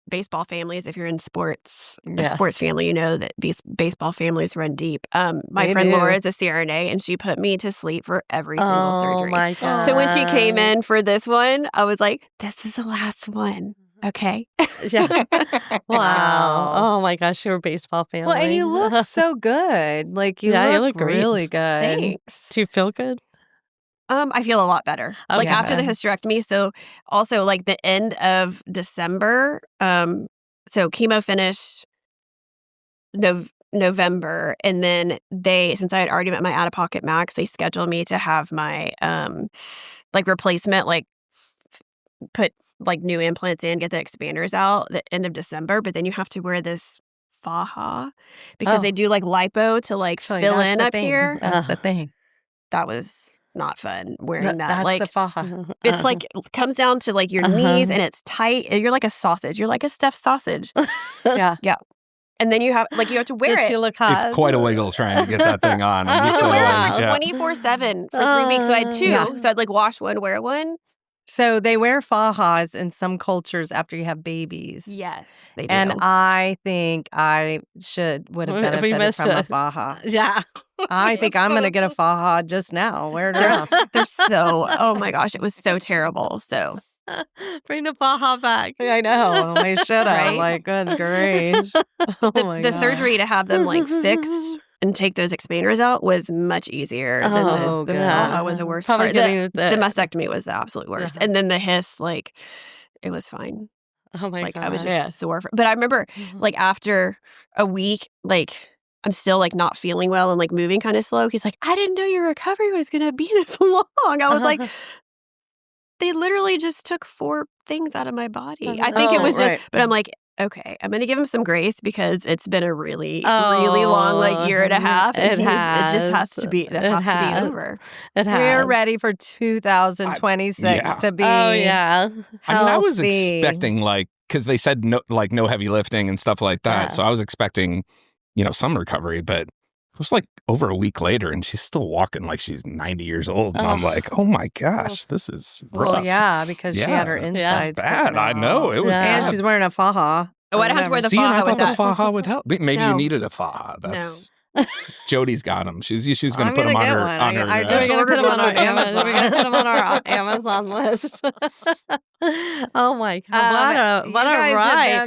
baseball families, if you're in sports, a sports family, you know that these baseball families run deep. My They friend do. Laura is a CRNA, and she put me to sleep for every single surgery. Oh my God. So when she came in for this one, I was like, this is the last one. Okay. Yeah. Wow. Oh my gosh, you're a baseball family. Well, and you look so good. Like you Yeah, you look look great. really good. Thanks. Do you feel good? I feel a lot better. Like after the hysterectomy. So also like the end of December. So chemo finished November, and then since I had already met my out-of-pocket max, they scheduled me to have my like replacement, like put like new implants in, get the expanders out the end of December. But then you have to wear this faja because they do like lipo to like fill in up here. That's the thing. That was not fun wearing that. That's Like the faja. it's like it comes down to like your knees, and it's tight. You're like a sausage. You're like a stuffed sausage. Yeah. And then you have to wear Does it. she look hot? It's quite a wiggle trying to get that thing on. I'm You just have to wear saying, it for yeah. 24/7 for 3 weeks. So I had 2. Yeah. So I'd like wash one, wear one. So they wear fajas in some cultures after you have babies. Yes, they do. And I think I would have We benefited missed from a it. faja. Yeah. I think I'm going to get a faja just now. Wear it out. they're so, oh my gosh, it was so terrible. So Bring the faja back. I know. We should have. Right? Like, good grief. Oh my the God. surgery to have them like fixed and take those expanders out was much easier than Oh, the good. faja was the worst Probably part. getting The mastectomy was the absolute worst. And then the hiss, like, it was fine. Oh my Like god. I was just sore. But I remember like after a week, like I'm still like not feeling well and like moving kind of slow. He's like, I didn't know your recovery was going to be this long. I was like, they literally just took 4 things out of my body. I think it was right. just, but I'm like, okay, I'm going to give him some grace because it's been a really, really long like year and a half. And It just has has. to be, that It has to has. be over. It has. We're ready for 2026 yeah. to be. Oh yeah. I mean, I was healthy. expecting like, because they said no heavy lifting and stuff like that. Yeah. So I was expecting, some recovery, but It was like over a week later, and she's still walking like she's 90 years old. And I'm like, oh my gosh, this is rough. Well, yeah, because she had her insides. It's bad. taken I know. out. It was And bad. she's wearing a faja. Oh, I don't have to wear the See, and I faja thought with the that. faja would help. Maybe you No. needed a faja. That's Jody's got them. She's going to I'm put them gonna on get her. one. On her I just We're ordered gonna put one them on on Amazon. We're gonna put them on our Amazon list. Oh my god! What a you guys have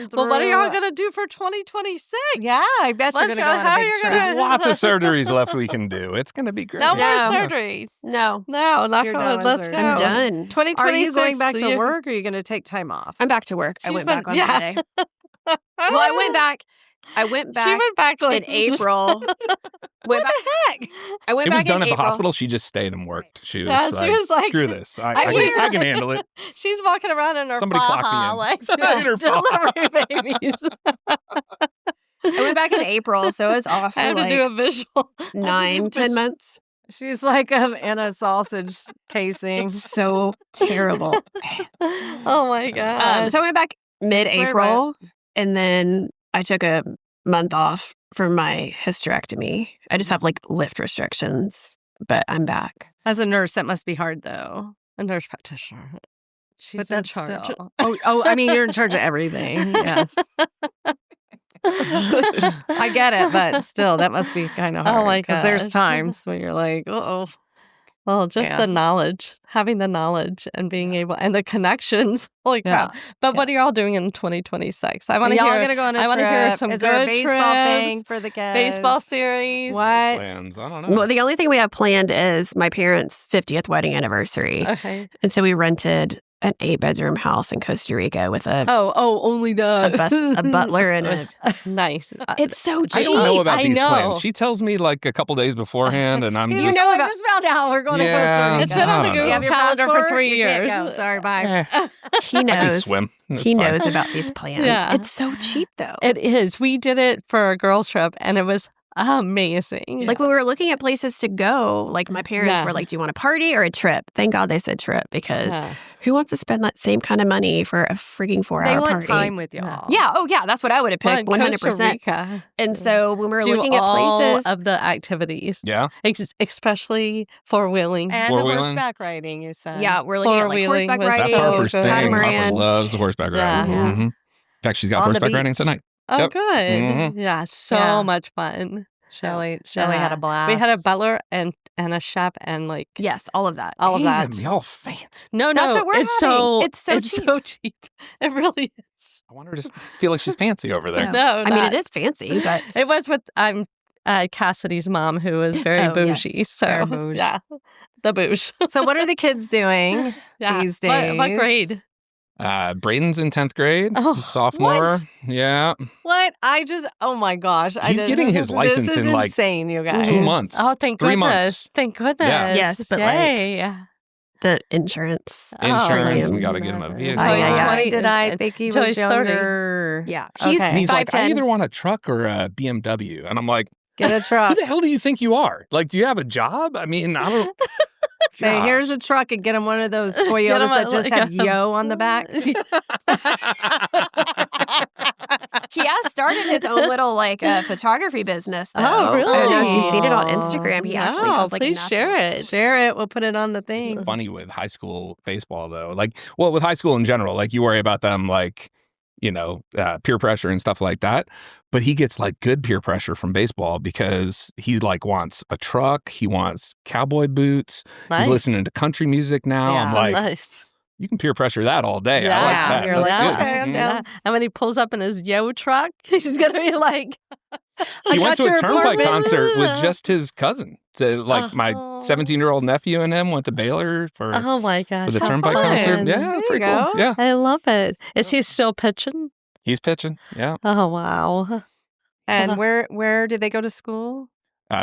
ride! been Well, what are y'all through- gonna do for 2026? Yeah, I bet you're Let's going to go. go on How a are big you trip. gonna- There's lots of surgeries left we can do. It's going to be great. No more No. surgery. No, No, not You're going. done with Let's surgery. go. I'm done. 2026. Are you going back do to you- work or are you going to take time off? I'm back to work. I She's went been- back on yeah. Monday. Well, I went back. I went She back went back in like April. What the heck? I went It was back done in at the April. hospital. She just stayed and worked. She was, Yeah, she was like- screw this. I I can handle it. She's walking around in her Somebody clock me faja, in. like In her faja. delivery babies. I went back in April, so it was off I for have to like do a visual. 9-10 months. She's like in a sausage casing. It's so terrible. Oh my god! So I went back mid-April, and then I took a month off for my hysterectomy. I just have like lift restrictions, but I'm back. As a nurse, that must be hard, though. A nurse practitioner. She's But in that's charge. still. Oh, I mean, you're in charge of everything. Yes. I get it, but still, that must be kind of Oh hard. my Because there's gosh. times when you're like, oh, Well, just Yeah. the knowledge, having the knowledge and being able, and the connections. Holy Yeah. crap. But what are y'all doing in 2026? I want to y'all hear gonna go on a I trip. wanna hear some Is there a good baseball trips, thing for the kids? baseball series. What? Plans. I don't know. Well, the only thing we have planned is my parents' 50th wedding anniversary. Okay. And so we rented an 8-bedroom house in Costa Rica with a Only the butler and a... nice. It's so cheap. I don't know about I these know. plans. She tells me like a couple days beforehand, and I'm You just. know, I just found out we're going Yeah. to Costa Rica. It's been on the I don't Google know. You have your Calendar for passport? 3 You can't years. go. Sorry, bye. Eh, He I can knows. swim. It's He fine. knows about these plans. Yeah. It's so cheap, though. It is. We did it for a girls' trip, and it was amazing. Like when we were looking at places to go, like my parents Yeah. were like, do you want a party or a trip? Thank God they said trip because Yeah. who wants to spend that same kind of money for a freaking 4-hour They want party? time with y'all. Yeah. Oh, yeah. That's what I would have Well, picked, in Costa 100%. Rica, And so when we were do looking at all places, of the activities, Yeah. especially four-wheeling. And the Four-wheeling? horseback riding, you said. yeah, we we're looking at like Four-wheeling horseback was That's riding. so Harper's good. thing. Harper Catamaran. loves horseback Yeah. riding. Yeah. Mhm. In fact, she's got On the horseback riding beach. tonight. Oh, Yep. good. Mhm. Yeah, so Yeah. much fun. Shelley had Yeah. a blast. We had a butler and a chef and like Yes, all of that. all of that. Damn, y'all fancy. No, That's what we're it's so having. It's so so cheap. It really is. I want her to feel like she's fancy over there. Yeah. No, I mean, not- it is fancy, but It was with Cassidy's mom, who is very Oh, yes. bougie. So Very bougie. yeah, the bouge. So what are the kids doing Yeah. these What days? grade? Braden's in 10th grade. Oh, He's sophomore. what? Yeah. What? Oh my gosh. He's getting his license this is in, like, insane, you guys. 2 months. Oh, thank 3 goodness! months. Thank goodness! Yeah. Yes, but, like, Yay. the insurance. Insurance. Oh, we got to get him a vehicle. Joy's yeah, yeah. 20. Did I think he was Joy's 30. younger? Yeah. He's Okay. And he's like, I 5'10". either want a truck or a BMW. And I'm like, Get a truck. who the hell do you think you are? Like, do you have a job? I mean, I don't. Say, Gosh. here's a truck and get him one of those Get him Toyotas that a- just like have a- yo on the back. He has started his own little like photography business. Though. Oh, really? I don't know if you've seen it on Instagram. He actually Wow, has like please a share national- it. Share it. We'll put it on the thing. It's funny with high school baseball, though. Like, well, with high school in general, like you worry about them, like, you know, peer pressure and stuff like that. But he gets like good peer pressure from baseball because he like wants a truck. He wants cowboy boots. Nice. He's listening to country music now. Yeah. I'm like, Nice. you can peer pressure that all day. I Yeah, like that. you're That's like, good. okay, I'm Mhm. down. And when he pulls up in his yo truck, he's gonna be like, He went got to a your Turnpike apartment. concert with just his cousin. So, like my Oh. 17-year-old nephew and him went to Baylor for "Oh my gosh, the how Turnpike fun. concert. Yeah, There you pretty go. cool. Yeah, I love it. Is he still pitching? he's pitching. Yeah, Oh wow. And where did they go to school?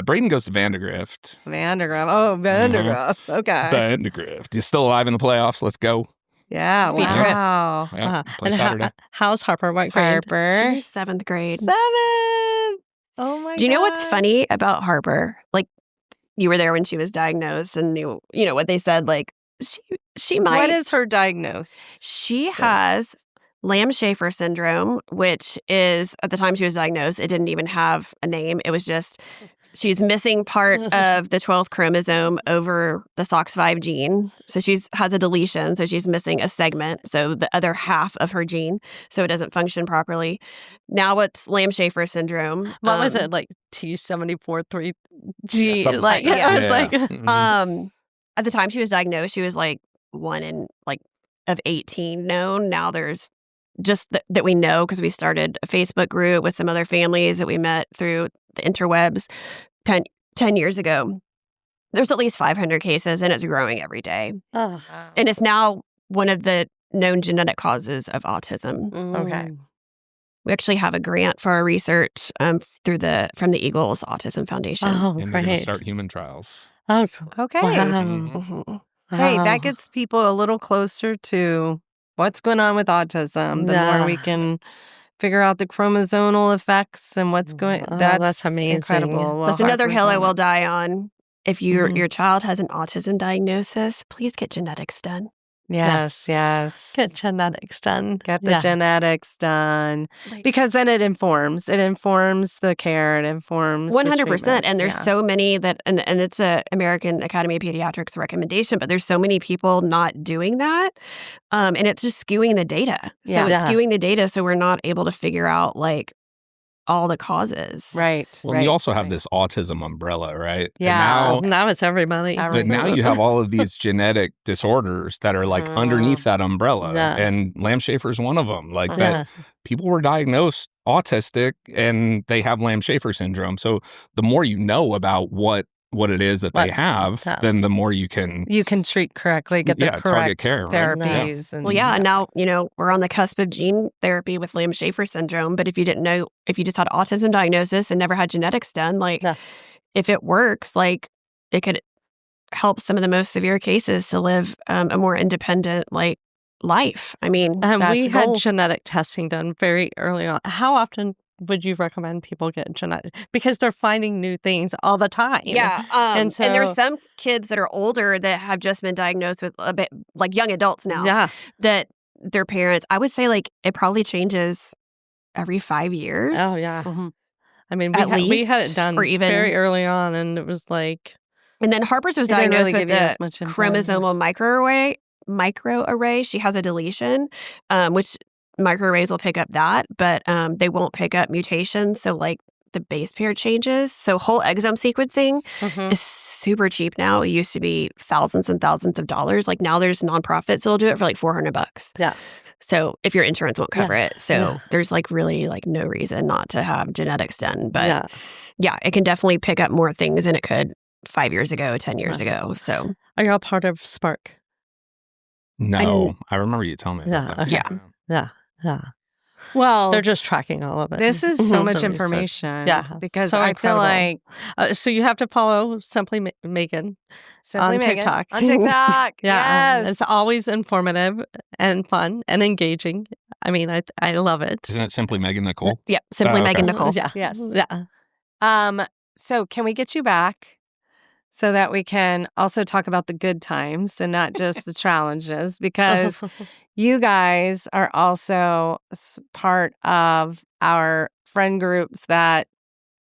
Braden goes to Vandergrift. Vandergrift. Oh, Vandergrift. Okay. Vandergrift. He's still alive in the playoffs. Let's go. Yeah. Speed trip. Wow. Yeah, play And Saturday. how's Harper? What grade? Harper. She's in 7th grade. 7. Oh my god. Do you know what's funny about Harper? Like, you were there when she was diagnosed, and you know what they said. Like, she might. What is her diagnosis? She has Lamb-Schaefer syndrome, which is at the time she was diagnosed, it didn't even have a name. It was just She's missing part of the 12th chromosome over the SOX5 gene. So she has a deletion. So she's missing a segment. So the other half of her gene. So it doesn't function properly. Now it's Lamb-Schafer syndrome. What was it, like T743G? something Like, like that. it was Yeah. like, Mhm. At the time she was diagnosed, she was like 1 in like of 18 known. Now there's just that we know because we started a Facebook group with some other families that we met through the interwebs 10 years ago. There's at least 500 cases, and it's growing every day. oh. And it's now one of the known genetic causes of autism. Okay. We actually have a grant for our research from the Eagles Autism Foundation. Oh, And they're going to great. start human trials. Oh, Okay. wow. Mhm. Mhm. Hey, Wow. that gets people a little closer to what's going on with autism. The more we Yeah. can figure out the chromosomal effects and what's going. Oh, That's that's amazing. incredible. Well, That's another hearts hill I on will it. die on. If your Mhm. your child has an autism diagnosis, please get genetics done. Yes, yes. Get genetics done. Get the Yeah. genetics done Like, because then it informs. It informs the care. It informs the 100%. And there's treatments, so many that, and it's a American Academy of Pediatrics recommendation, but there's so many people not doing that. And it's just skewing the data. So Yeah. it's Yeah. skewing the data. So we're not able to figure out like all the causes. right. Well, right, you also have right. this autism umbrella, right? Yeah. And Now it's everybody. Every- but now you have all of these genetic disorders that are like Mhm. underneath that umbrella. Yeah. And Lamb-Schafer is one of them. Like Uh-huh. that Yeah. people were diagnosed autistic and they have Lamb-Schafer syndrome. So the more you know about what it is that they What- have, yeah. then the more you can You can treat correctly, get the Yeah, target correct care, right? therapies. And Well, yeah, and now, we're on the cusp of gene therapy with Lamb-Schafer syndrome. But if you didn't know, if you just had autism diagnosis and never had genetics done, like, Yeah. if it works, like, it could help some of the most severe cases to live a more independent, like, life. I mean, That's We the had goal. genetic testing done very early on. How often would you recommend people get genetic? Because they're finding new things all the time. yeah. And And there's so- some kids that are older that have just been diagnosed with a bit, like young adults now, Yeah. that their parents, I would say, like, it probably changes every 5 years. Oh, yeah. Mhm. I mean, At we had least, it done or even- very early on, and it was like, And then Harper's was It didn't diagnosed really with give you a as much info. chromosomal microarray. She has a deletion, which microarrays will pick up that, but they won't pick up mutations. So like the base pair changes. So whole exome sequencing mhm. is super cheap now. It used to be thousands and thousands of dollars. Like now there's nonprofits that'll do it for like $400. Yeah. So if your insurance won't cover it. So Yeah. there's like really like no reason not to have genetics done. But Yeah. yeah, it can definitely pick up more things than it could 5 years ago, 10 years Yeah. ago. So Are y'all part of Spark? No, I remember you telling me about Yeah, that. okay. Yeah. Yeah. Yeah. Well, They're just tracking all of it. this is so Mhm. much The research. information. Yeah, Because so I incredible. feel like So you have to follow Simply Megan. Simply On Megan TikTok. On TikTok. Yeah. Yes. It's always informative and fun and engaging. I mean, I love it. Isn't it simply Megan Nicole? yeah, simply Oh, okay. Megan Nicole. Yeah. Yes. Yeah. So can we get you back so that we can also talk about the good times and not just the challenges? Because you guys are also part of our friend groups that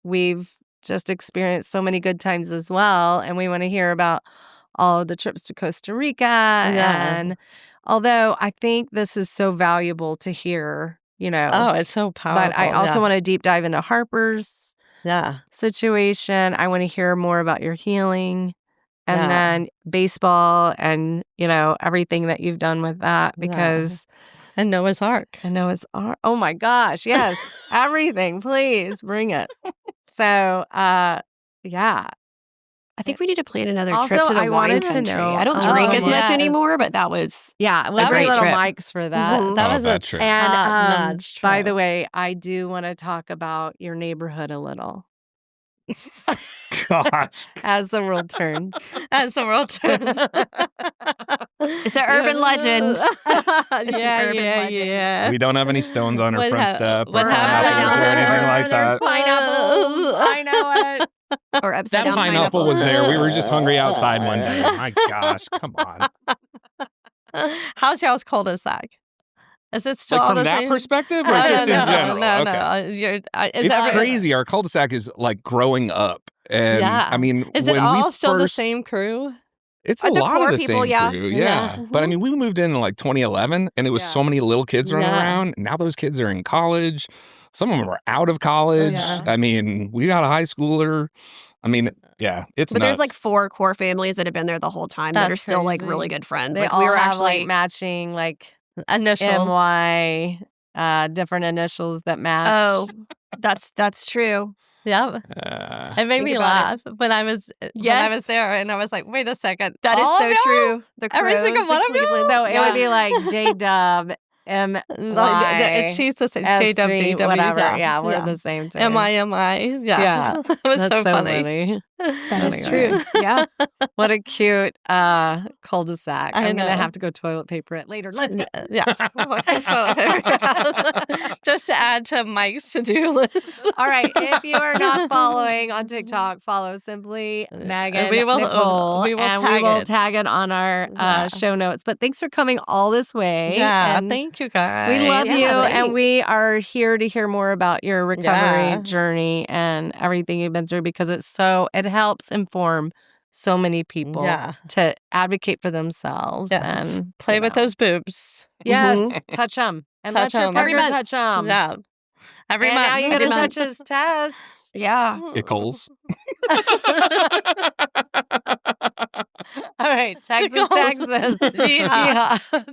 we've just experienced so many good times as well. And we want to hear about all of the trips to Costa Rica. Yeah. And although I think this is so valuable to hear, Oh, it's so powerful. but I also want to deep dive into Harper's Yeah. situation. I want to hear more about your healing and Yeah. then baseball and, everything that you've done with that Yeah. because And Noah's Ark. I know it's, oh my gosh, yes, everything, please bring it. So, yeah. I think we need to plan another Also, trip to the I wine wanted to country. know- I don't Oh, drink as yes. much anymore, but that was Yeah, we A have great little trip. mics for that. Mhm. That Oh, was a that trip. And top-notch by trip. the way, I do want to talk about your neighborhood a little Gosh. as the world turns. As the world turns. It's an urban legend. yeah, urban legend. yeah. We don't have any stones on our What front hap- step what or happened? pineapples or anything like There's that. pineapples. I know it. or upside That down pineapple was pineapples. there. We were just hungry outside one day. My gosh, come on. How's y'all's cul-de-sac? Is it still Like all from the that same? perspective or No, just no, in general? No, Okay. no. It's every- crazy. Our cul-de-sac is like growing up. And Yeah. I mean, Is it when we all still the first- same crew? It's a The lot core of the people, same yeah. crew, Yeah. But I mean, we moved in like 2011, and it was so many little kids running Yeah. around. Now those kids are in college. Some of them are out of college. Yeah. I mean, we got a high schooler. I mean, yeah, it's But nuts. there's like 4 core families that have been there the whole time that are That's still like crazy. really good friends. They Like all we were have actually like matching like Initials. MY, different initials that match. Oh, that's true. Yeah. It made Think me about laugh when I was Yes. there, and I was like, "Wait a second, That is all so of y'all? true. The Every Crows, single the one of y'all? Clevelands. So it Yeah. would be like J-Dub, Like, she's the same. SG, JW, whatever. yeah, Yeah, we're the same too. MI. Yeah, Yeah. it was That's so funny. That is Anyway. true. Yeah. What a cute cul-de-sac. I I'm going to know. have to go toilet paper it later. Let's go. Yeah, just to add to Mike's to-do list. All right. If you are not following on TikTok, follow simply Megan, We will- Nicole, we will and tag we will it. tag it on our Yeah. show notes. But thanks for coming all this way. Yeah, and thank you guys. we love Yeah, you, thanks. and we are here to hear more about your recovery Yeah. journey and everything you've been through because it helps inform so many people Yeah. to advocate for themselves Yes. and Play you with know. those boobs. Yes, touch them and Touch let your 'em. partner Every month. touch them. Yeah, every and month. now you're Every gonna month. touch his test. Yeah. Ickles. All right, Texas, Tickles. Texas. Yeah. Yeah.